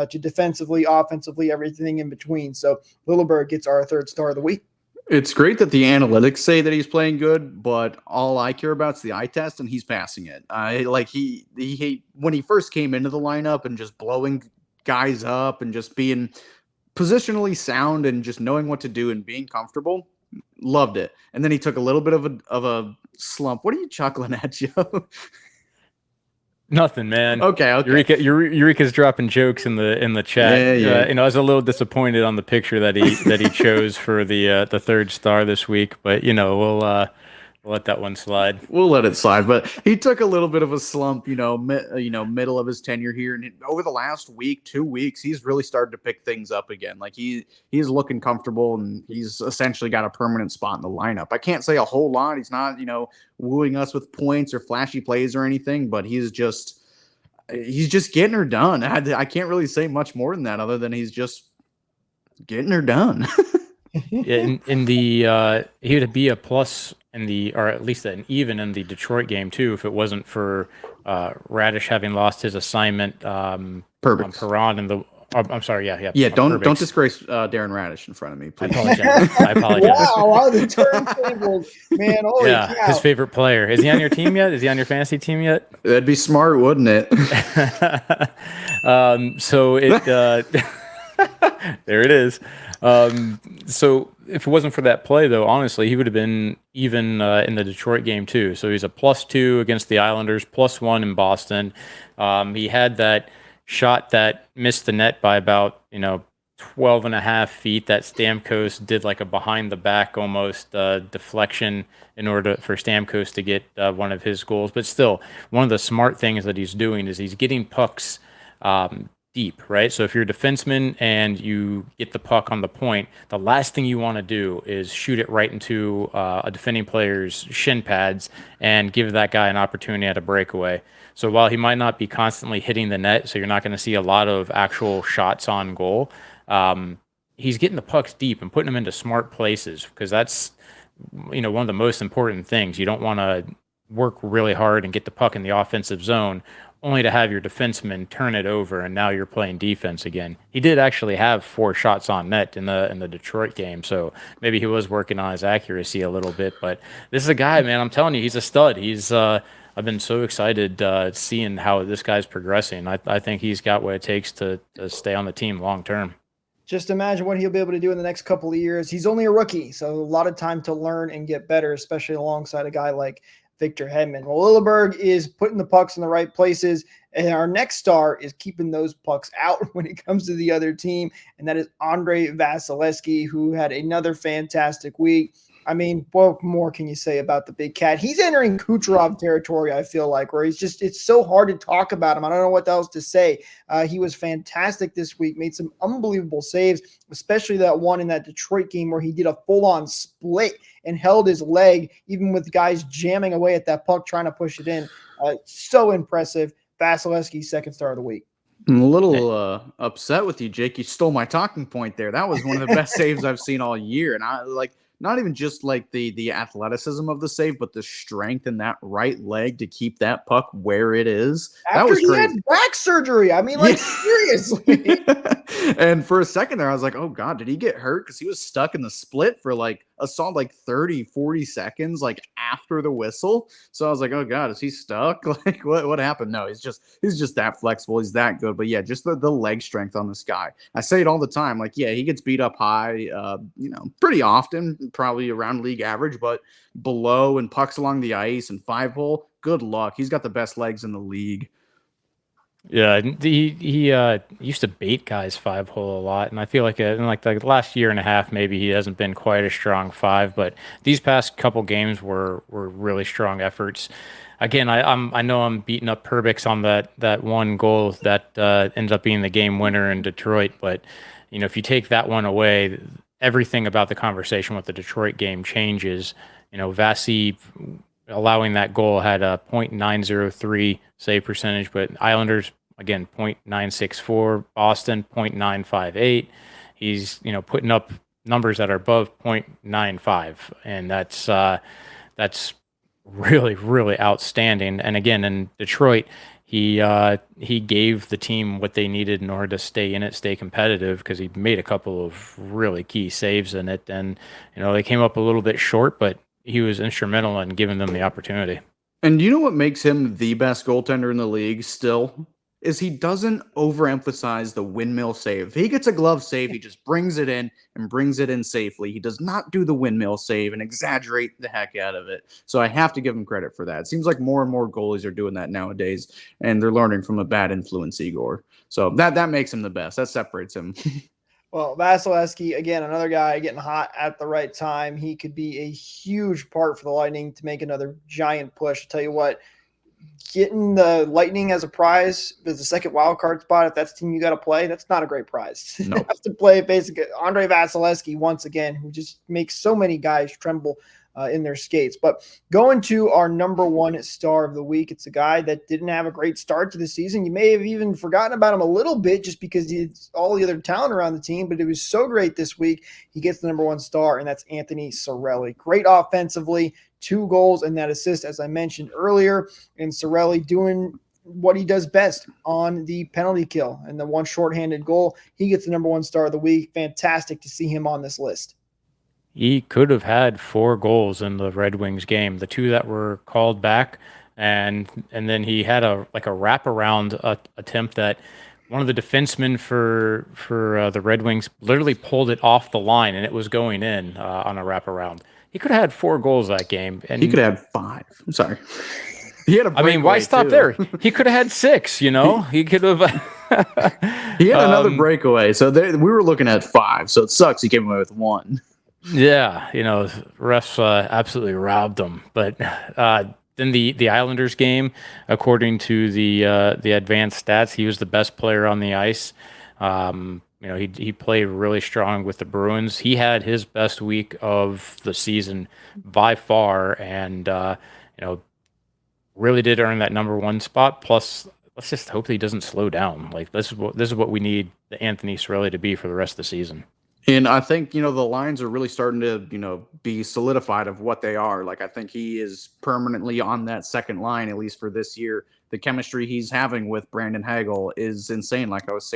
to defensively, offensively, everything in between. So Lilleberg gets our 3rd star of the week. It's great that the analytics say that he's playing good, but all I care about is the eye test, and he's passing it. He when he first came into the lineup and just blowing guys up and just being positionally sound and just knowing what to do and being comfortable, loved it. And then he took a little bit of a slump. What are you chuckling at, Joe? Nothing, man. Okay. Eureka's dropping jokes in the chat. Yeah. I was a little disappointed on the picture that he chose for the 3rd star this week, but we'll let that one slide. We'll let it slide. But he took a little bit of a slump, middle of his tenure here, and over the last 2 weeks, he's really started to pick things up again. Like he's looking comfortable, and he's essentially got a permanent spot in the lineup. I can't say a whole lot. He's not, wooing us with points or flashy plays or anything, but he's just getting her done. I can't really say much more than that, other than he's just getting her done. in the he would be a plus in the, or at least an even in the Detroit game too, if it wasn't for Radish having lost his assignment on Perbix. Perron and the. Oh, I'm sorry, yeah. Yeah, don't Perbix. disgrace Darren Radish in front of me, I please. apologize. I apologize. Wow, the turntables, man! Holy Yeah, cow! his favorite player. Is he on your team yet? Is he on your fantasy team yet? That'd be smart, wouldn't it? So it there it is. So if it wasn't for that play, though, honestly, he would have been even in the Detroit game too. So he's a +2 against the Islanders, +1 in Boston. He had that shot that missed the net by about 12 and a half feet that Stamkos did, like a behind the back almost deflection in order for Stamkos to get one of his goals. But still, one of the smart things that he's doing is he's getting pucks deep, right? So if you're a defenseman and you get the puck on the point, the last thing you want to do is shoot it right into a defending player's shin pads and give that guy an opportunity at a breakaway. So while he might not be constantly hitting the net, so you're not going to see a lot of actual shots on goal, he's getting the pucks deep and putting them into smart places, because that's one of the most important things. You don't want to work really hard and get the puck in the offensive zone only to have your defenseman turn it over and now you're playing defense again. He did actually have 4 shots on net in the Detroit game, so maybe he was working on his accuracy a little bit. But this is a guy, man, I'm telling you, he's a stud. He's I've been so excited seeing how this guy's progressing. I think he's got what it takes to stay on the team long term. Just imagine what he'll be able to do in the next couple of years. He's only a rookie, so a lot of time to learn and get better, especially alongside a guy like Victor Hedman. Well, Lilleberg is putting the pucks in the right places, and our next star is keeping those pucks out when it comes to the other team, and that is Andre Vasilevsky, who had another fantastic week. I mean, what more can you say about the big cat? He's entering Kucherov territory, I feel like, where it's so hard to talk about him. I don't know what else to say. He was fantastic this week, made some unbelievable saves, especially that one in that Detroit game where he did a full-on split and held his leg, even with guys jamming away at that puck, trying to push it in. So impressive. Vasilevsky's second star of the week. I'm a little upset with you, Jake. You stole my talking point there. That was one of the best saves I've seen all year. And I like not even just like the athleticism of the save, but the strength in that right leg to keep that puck where it is. After that was he crazy. had back surgery. I mean, like, seriously. And for a second there, I was like, oh God, did he get hurt? Because he was stuck in the split for like a solid like 30, 40 seconds, like after the whistle. So I was like, oh God, is he stuck? Like what happened? No, he's just that flexible. He's that good. But yeah, just the leg strength on this guy. I say it all the time. Like, yeah, he gets beat up high, pretty often, probably around league average, but below and pucks along the ice and 5-hole, good luck. He's got the best legs in the league. Yeah, he used to bait guys 5-hole a lot, and I feel like in like the last year and a half, maybe he hasn't been quite a strong 5. But these past couple games were really strong efforts. Again, I know I'm beating up Perbix on that one goal that ends up being the game winner in Detroit. But if you take that one away, everything about the conversation with the Detroit game changes. Vasy allowing that goal had a .903 save percentage, but Islanders, again, .964, Boston, .958. He's, putting up numbers that are above .95, and that's really, really outstanding. And again, in Detroit, he gave the team what they needed in order to stay in it, stay competitive, because he made a couple of really key saves in it. And, they came up a little bit short, but he was instrumental in giving them the opportunity. And you know what makes him the best goaltender in the league still? Is he doesn't overemphasize the windmill save. If he gets a glove save, he just brings it in and brings it in safely. He does not do the windmill save and exaggerate the heck out of it. So I have to give him credit for that. It seems like more and more goalies are doing that nowadays, and they're learning from a bad influence, Igor. So that makes him the best. That separates him. Well, Vasilevsky, again, another guy getting hot at the right time. He could be a huge part for the Lightning to make another giant push. I'll tell you what, getting the Lightning as a prize as the second wild card spot, if that's the team you got to play, that's not a great prize. No. You have to play basically Andre Vasilevsky once again, who just makes so many guys tremble in their skates. But going to our number one star of the week, it's a guy that didn't have a great start to the season. You may have even forgotten about him a little bit just because he's all the other talent around the team, but it was so great this week. He gets the number one star, and that's Anthony Cirelli. Great offensively, 2 goals and that assist, as I mentioned earlier, and Cirelli doing what he does best on the penalty kill and the one shorthanded goal. He gets the number one star of the week. Fantastic to see him on this list. He could have had 4 goals in the Red Wings game, the 2 that were called back, and then he had a wraparound attempt that one of the defensemen for the Red Wings literally pulled it off the line, and it was going in on a wraparound. He could have had 4 goals that game, and He could have had 5. I'm sorry. He had a I mean, why breakaway, stop too. there? He could have had 6. You know, he could have. He had another breakaway, so we were looking at 5. So it sucks he came away with 1. Yeah, you know, refs absolutely robbed them. But then the Islanders game, according to the advanced stats, he was the best player on the ice. You know, he played really strong with the Bruins. He had his best week of the season by far, and you know, really did earn that number one spot. Plus, let's just hope that he doesn't slow down. Like this is what we need the Anthony Cirelli to be for the rest of the season. And I think, the lines are really starting to, be solidified of what they are. Like, I think he is permanently on that second line, at least for this year. The chemistry he's having with Brandon Hagel is insane, like I was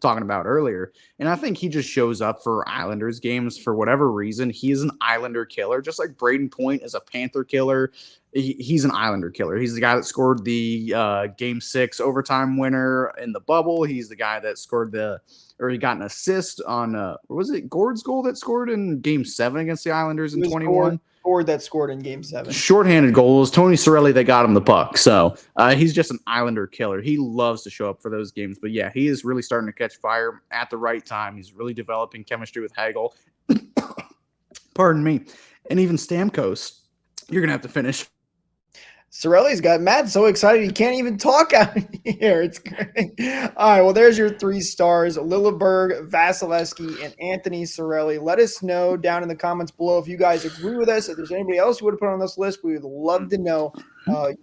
talking about earlier. And I think he just shows up for Islanders games for whatever reason. He is an Islander killer, just like Braden Point is a Panther killer. He's an Islander killer. He's the guy that scored the Game 6 overtime winner in the bubble. He's the guy that scored he got an assist on, was it Gord's goal that scored in Game 7 against the Islanders in 21? Gord that scored in Game 7. Shorthanded goals. Tony Cirelli, they got him the puck. So he's just an Islander killer. He loves to show up for those games. But yeah, he is really starting to catch fire at the right time. He's really developing chemistry with Hagel. Pardon me. And even Stamkos. You're going to have to finish. Cirelli's got Matt so excited he can't even talk out here. It's great. All right, well, there's your 3 stars: Lilleberg, Vasilevsky, and Anthony Cirelli. Let us know down in the comments below if you guys agree with us. If there's anybody else you would have put on this list, we would love to know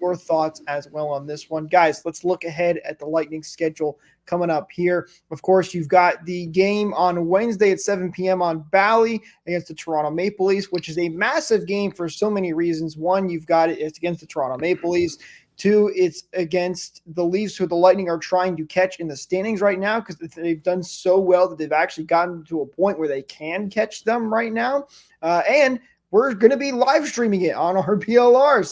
your thoughts as well on this one. Guys, let's look ahead at the Lightning schedule coming up here. Of course, you've got the game on Wednesday at 7 p.m. on Bally against the Toronto Maple Leafs, which is a massive game for so many reasons. One, it's against the Toronto Maple Leafs. 2, it's against the Leafs, who the Lightning are trying to catch in the standings right now because they've done so well that they've actually gotten to a point where they can catch them right now. And we're going to be live streaming it on RBLR.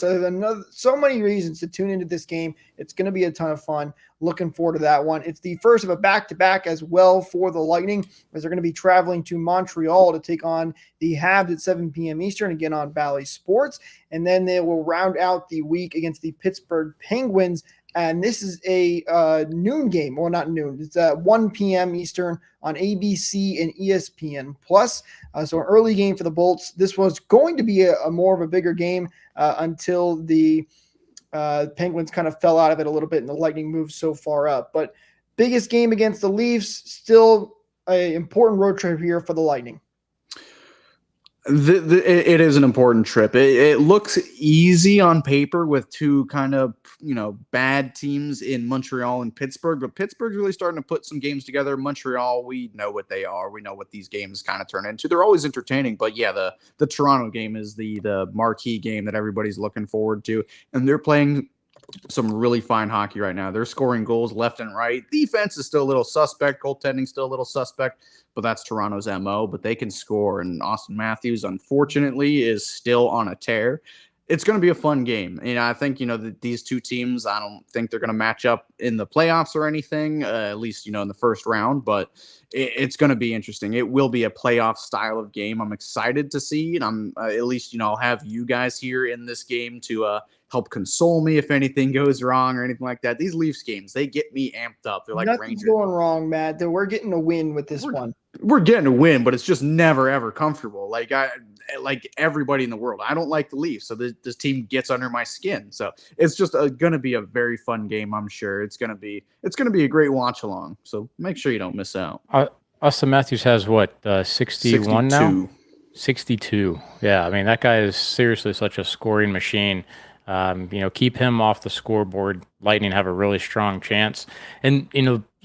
So many reasons to tune into this game. It's going to be a ton of fun. Looking forward to that one. It's the first of a back-to-back as well for the Lightning, as they're going to be traveling to Montreal to take on the Habs at 7 p.m. Eastern, again on Bally Sports. And then they will round out the week against the Pittsburgh Penguins. And this is a noon game. Well, not noon. It's 1 p.m. Eastern on ABC and ESPN+. So an early game for the Bolts. This was going to be a more of a bigger game until the Penguins kind of fell out of it a little bit and the Lightning moved so far up. But biggest game against the Leafs, still an important road trip here for the Lightning. It is an important trip. It looks easy on paper with 2 kind of, bad teams in Montreal and Pittsburgh, but Pittsburgh's really starting to put some games together. Montreal, we know what they are. We know what these games kind of turn into. They're always entertaining, but yeah, the Toronto game is the marquee game that everybody's looking forward to, and they're playing some really fine hockey right now. They're scoring goals left and right. Defense is still a little suspect. Goaltending still a little suspect, but that's Toronto's MO. But they can score, and Austin Matthews, unfortunately, is still on a tear. It's going to be a fun game. And I think, these 2 teams, I don't think they're going to match up in the playoffs or anything, at least, in the first round, but it's going to be interesting. It will be a playoff style of game. I'm excited to see, and I'm at least, I'll have you guys here in this game to help console me if anything goes wrong or anything like that. These Leafs games, they get me amped up. They're like Nothing's Rangers. Going wrong, Matt. We're getting a win with this one. We're getting a win, but it's just never, ever comfortable. Like everybody in the world. I don't like the Leafs, so this team gets under my skin. So it's just going to be a very fun game, I'm sure. It's going to be a great watch along. So make sure you don't miss out. Austin Matthews has what, 61 now? 62. Yeah, I mean, that guy is seriously such a scoring machine. Keep him off the scoreboard. Lightning have a really strong chance. And,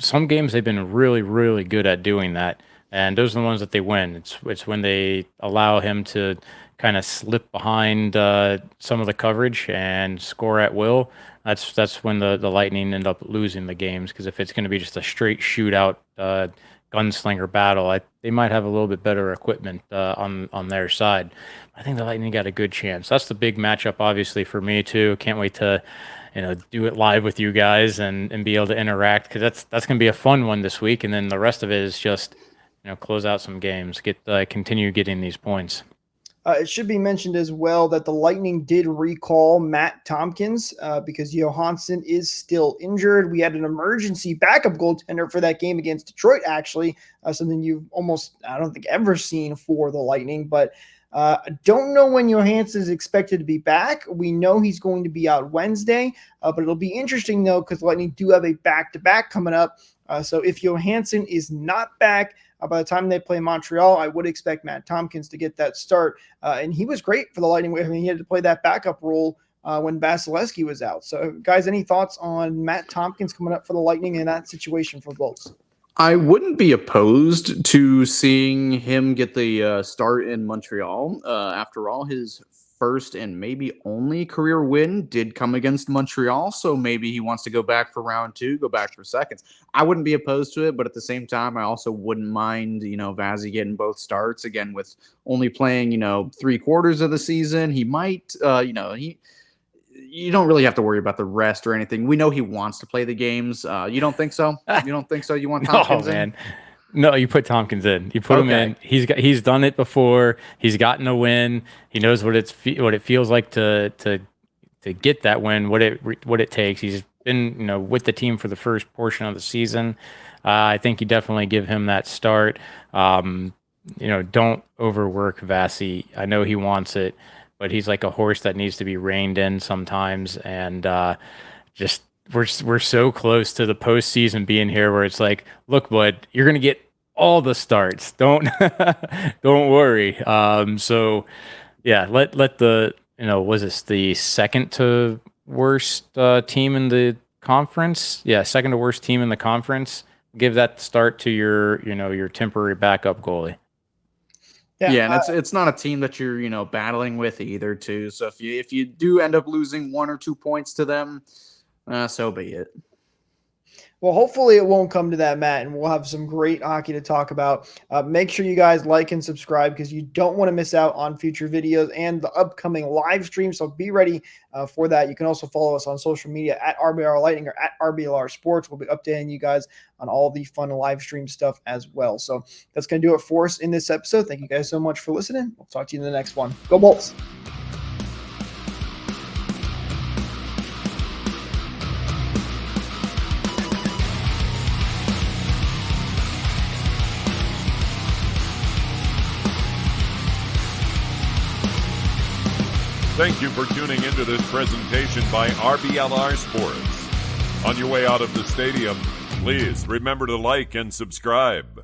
some games they've been really, really good at doing that. And those are the ones that they win. It's when they allow him to kind of slip behind some of the coverage and score at will. That's when the Lightning end up losing the games, because if it's going to be just a straight shootout gunslinger battle, they might have a little bit better equipment on their side. I think the Lightning got a good chance. That's the big matchup, obviously, for me too. Can't wait to do it live with you guys and be able to interact, because that's going to be a fun one this week. And then the rest of it is just close out some games, continue getting these points. It should be mentioned as well that the Lightning did recall Matt Tompkins because Johansson is still injured. We had an emergency backup goaltender for that game against Detroit, actually, something you've almost, I don't think, ever seen for the Lightning. But I don't know when Johansson is expected to be back. We know he's going to be out Wednesday, but it'll be interesting, though, because the Lightning do have a back-to-back coming up. So if Johansson is not back, by the time they play Montreal, I would expect Matt Tompkins to get that start. And he was great for the Lightning. I mean, he had to play that backup role when Vasilevsky was out. So, guys, any thoughts on Matt Tompkins coming up for the Lightning in that situation for Bolts? I wouldn't be opposed to seeing him get the start in Montreal. After all, his first and maybe only career win did come against Montreal, so maybe he wants to go back for round 2, go back for seconds. I wouldn't be opposed to it, but at the same time, I also wouldn't mind, Vasy getting both starts. Again, with only playing, 3/4 of the season, he might, you don't really have to worry about the rest or anything. We know he wants to play the games. You don't think so? You don't think so? You want Tompkins in? No, you put Tompkins in. You put him in. He's done it before. He's gotten a win. He knows what it feels like to get that win. What it takes. He's been with the team for the first portion of the season. I think you definitely give him that start. Don't overwork Vasy. I know he wants it, but he's like a horse that needs to be reined in sometimes. And we're so close to the postseason being here, where it's like, look, bud, you're gonna get all the starts. Don't worry. So yeah, let the was this the second to worst team in the conference? Yeah, second to worst team in the conference. Give that start to your temporary backup goalie. Yeah, and it's not a team that you're battling with either, too. So if you do end up losing 1 or 2 points to them, so be it. Well, hopefully it won't come to that, Matt, and we'll have some great hockey to talk about. Make sure you guys like and subscribe, because you don't want to miss out on future videos and the upcoming live stream. So be ready for that. You can also follow us on social media at RBLR Lightning or at RBLR Sports. We'll be updating you guys on all the fun live stream stuff as well. So that's going to do it for us in this episode. Thank you guys so much for listening. We'll talk to you in the next one. Go Bolts! Thank you for tuning into this presentation by RBLR Sports. On your way out of the stadium, please remember to like and subscribe.